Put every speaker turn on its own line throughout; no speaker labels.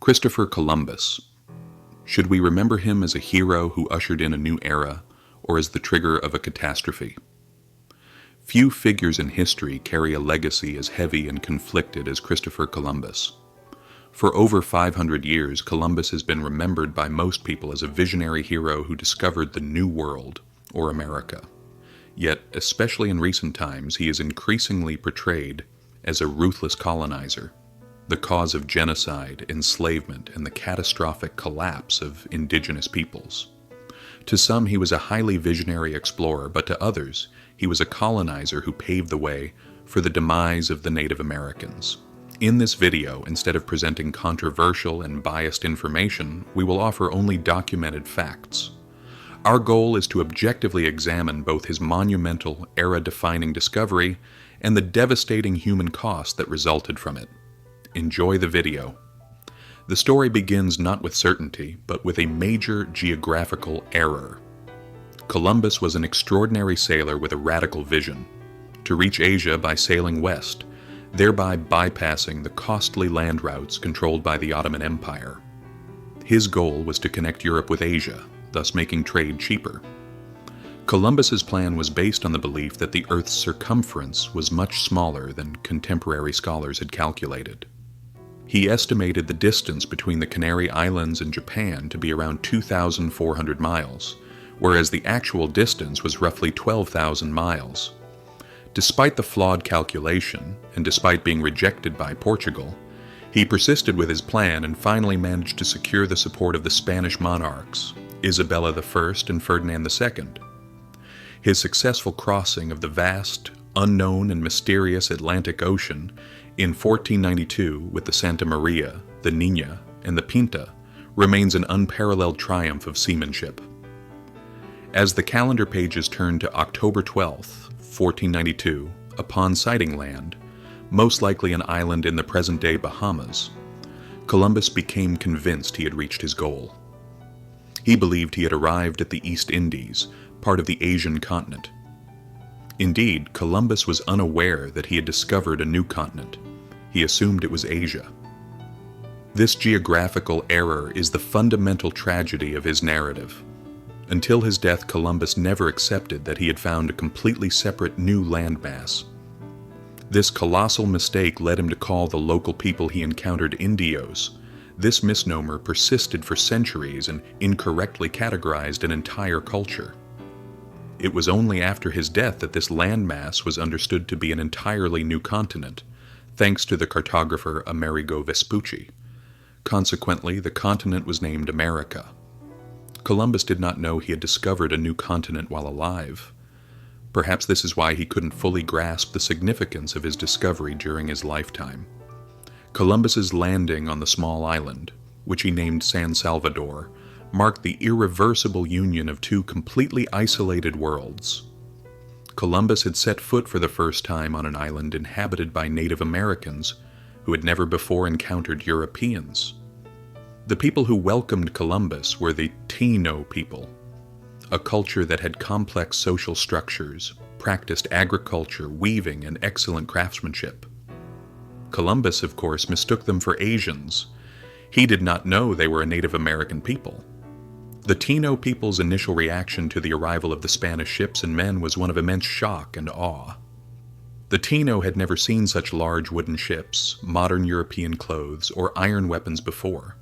Christopher Columbus. Should we remember him as a hero who ushered in a new era, or as the trigger of a catastrophe? Few figures in history carry a legacy as heavy and conflicted as Christopher Columbus. For over 500 years, Columbus has been remembered by most people as a visionary hero who discovered the New World, or America. Yet, especially in recent times, he is increasingly portrayed as a ruthless colonizer, the cause of genocide, enslavement, and the catastrophic collapse of indigenous peoples. To some, he was a highly visionary explorer, but to others, he was a colonizer who paved the way for the demise of the Native Americans. In this video, instead of presenting controversial and biased information, we will offer only documented facts. Our goal is to objectively examine both his monumental, era-defining discovery and the devastating human cost that resulted from it. Enjoy the video. The story begins not with certainty, but with a major geographical error. Columbus was an extraordinary sailor with a radical vision: to reach Asia by sailing west, thereby bypassing the costly land routes controlled by the Ottoman Empire. His goal was to connect Europe with Asia, thus making trade cheaper. Columbus's plan was based on the belief that the Earth's circumference was much smaller than contemporary scholars had calculated. He estimated the distance between the Canary Islands and Japan to be around 2,400 miles, whereas the actual distance was roughly 12,000 miles. Despite the flawed calculation, and despite being rejected by Portugal, he persisted with his plan and finally managed to secure the support of the Spanish monarchs, Isabella I and Ferdinand II. His successful crossing of the vast, unknown, and mysterious Atlantic Ocean in 1492 with the Santa Maria, the Niña, and the Pinta remains an unparalleled triumph of seamanship. As the calendar pages turn to October 12, 1492, upon sighting land, most likely an island in the present-day Bahamas, Columbus became convinced he had reached his goal. He believed he had arrived at the East Indies, part of the Asian continent. Indeed, Columbus was unaware that he had discovered a new continent. He assumed it was Asia. This geographical error is the fundamental tragedy of his narrative. Until his death, Columbus never accepted that he had found a completely separate new landmass. This colossal mistake led him to call the local people he encountered Indios. This misnomer persisted for centuries and incorrectly categorized an entire culture. It was only after his death that this landmass was understood to be an entirely new continent, thanks to the cartographer Amerigo Vespucci. Consequently, the continent was named America. Columbus did not know he had discovered a new continent while alive. Perhaps this is why he couldn't fully grasp the significance of his discovery during his lifetime. Columbus's landing on the small island, which he named San Salvador, marked the irreversible union of two completely isolated worlds. Columbus had set foot for the first time on an island inhabited by Native Americans who had never before encountered Europeans. The people who welcomed Columbus were the Taino people, a culture that had complex social structures, practiced agriculture, weaving, and excellent craftsmanship. Columbus, of course, mistook them for Asians. He did not know they were a Native American people. The Taino people's initial reaction to the arrival of the Spanish ships and men was one of immense shock and awe. The Taino had never seen such large wooden ships, modern European clothes, or iron weapons before.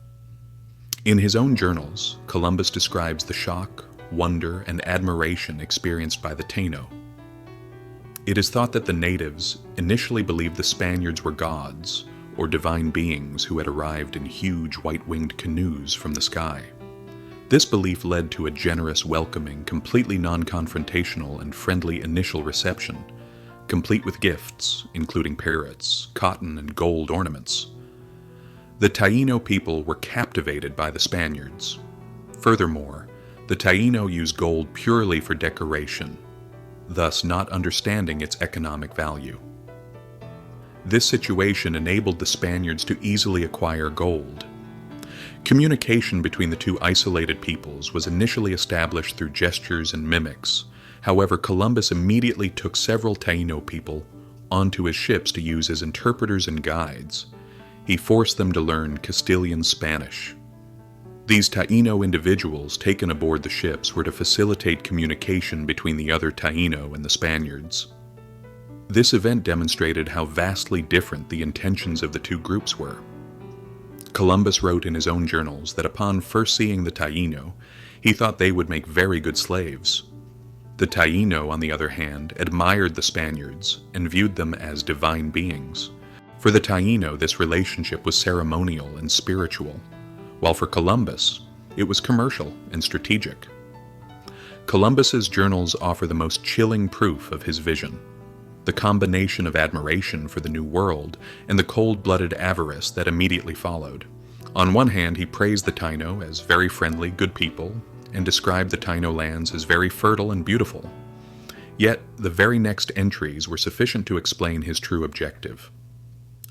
In his own journals, Columbus describes the shock, wonder, and admiration experienced by the Taino. It is thought that the natives initially believed the Spaniards were gods, or divine beings who had arrived in huge white-winged canoes from the sky. This belief led to a generous, welcoming, completely non-confrontational and friendly initial reception, complete with gifts, including parrots, cotton, and gold ornaments. The Taino people were captivated by the Spaniards. Furthermore, the Taino used gold purely for decoration, thus not understanding its economic value. This situation enabled the Spaniards to easily acquire gold. Communication between the two isolated peoples was initially established through gestures and mimics. However, Columbus immediately took several Taino people onto his ships to use as interpreters and guides. he forced them to learn Castilian Spanish. These Taino individuals taken aboard the ships were to facilitate communication between the other Taino and the Spaniards. This event demonstrated how vastly different the intentions of the two groups were. Columbus wrote in his own journals that upon first seeing the Taino, he thought they would make very good slaves. The Taino, on the other hand, admired the Spaniards and viewed them as divine beings. For the Taino, this relationship was ceremonial and spiritual, while for Columbus, it was commercial and strategic. Columbus's journals offer the most chilling proof of his vision. The combination of admiration for the New World and the cold-blooded avarice that immediately followed. On one hand, he praised the Taino as very friendly, good people, and described the Taino lands as very fertile and beautiful. Yet, the very next entries were sufficient to explain his true objective.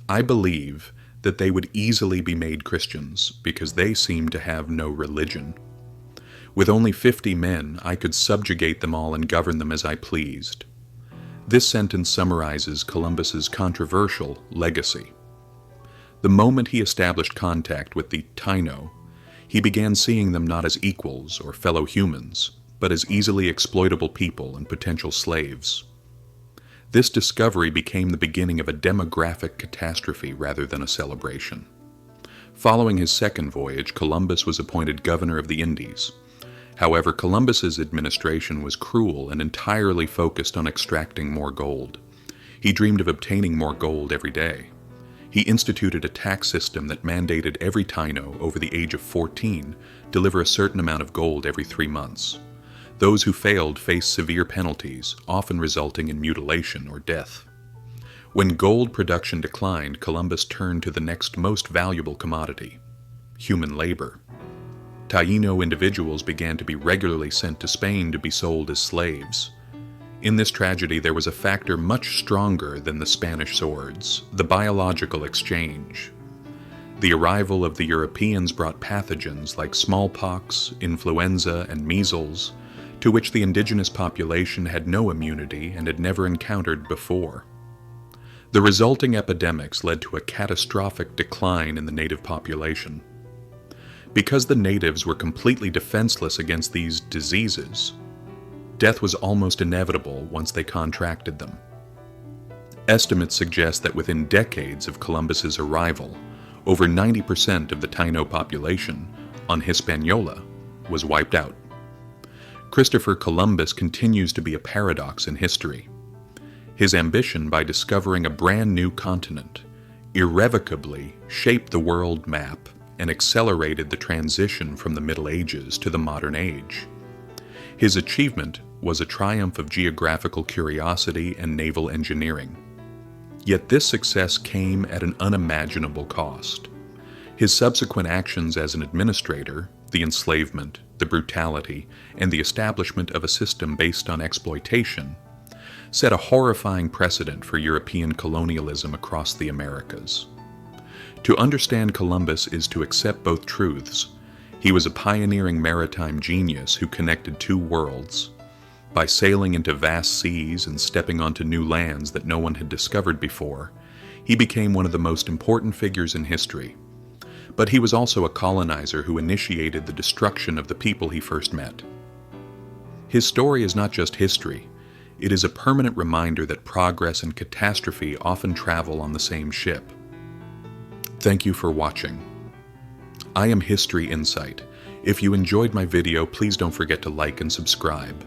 I believe that they would easily be made Christians because they seemed to have no religion. With only 50 men, I could subjugate them all and govern them as I pleased. This sentence summarizes Columbus's controversial legacy. The moment he established contact with the Taino, he began seeing them not as equals or fellow humans, but as easily exploitable people and potential slaves. This discovery became the beginning of a demographic catastrophe rather than a celebration. Following his second voyage, Columbus was appointed governor of the Indies. However, Columbus's administration was cruel and entirely focused on extracting more gold. He dreamed of obtaining more gold every day. He instituted a tax system that mandated every Taino over the age of 14 deliver a certain amount of gold every 3 months. Those who failed faced severe penalties, often resulting in mutilation or death. When gold production declined, Columbus turned to the next most valuable commodity, human labor. Taino individuals began to be regularly sent to Spain to be sold as slaves. In this tragedy, there was a factor much stronger than the Spanish swords, the biological exchange. The arrival of the Europeans brought pathogens like smallpox, influenza, and measles, to which the indigenous population had no immunity and had never encountered before. The resulting epidemics led to a catastrophic decline in the native population. Because the natives were completely defenseless against these diseases, death was almost inevitable once they contracted them. Estimates suggest that within decades of Columbus's arrival, over 90% of the Taino population on Hispaniola was wiped out. Christopher Columbus continues to be a paradox in history. His ambition by discovering a brand new continent irrevocably shaped the world map and accelerated the transition from the Middle Ages to the modern age. His achievement was a triumph of geographical curiosity and naval engineering. Yet this success came at an unimaginable cost. His subsequent actions as an administrator, the enslavement, the brutality, and the establishment of a system based on exploitation, set a horrifying precedent for European colonialism across the Americas. To understand Columbus is to accept both truths. He was a pioneering maritime genius who connected two worlds. By sailing into vast seas and stepping onto new lands that no one had discovered before, he became one of the most important figures in history. But he was also a colonizer who initiated the destruction of the people he first met. His story is not just history, it is a permanent reminder that progress and catastrophe often travel on the same ship. Thank you for watching. I am History Insight. If you enjoyed my video, please don't forget to like and subscribe.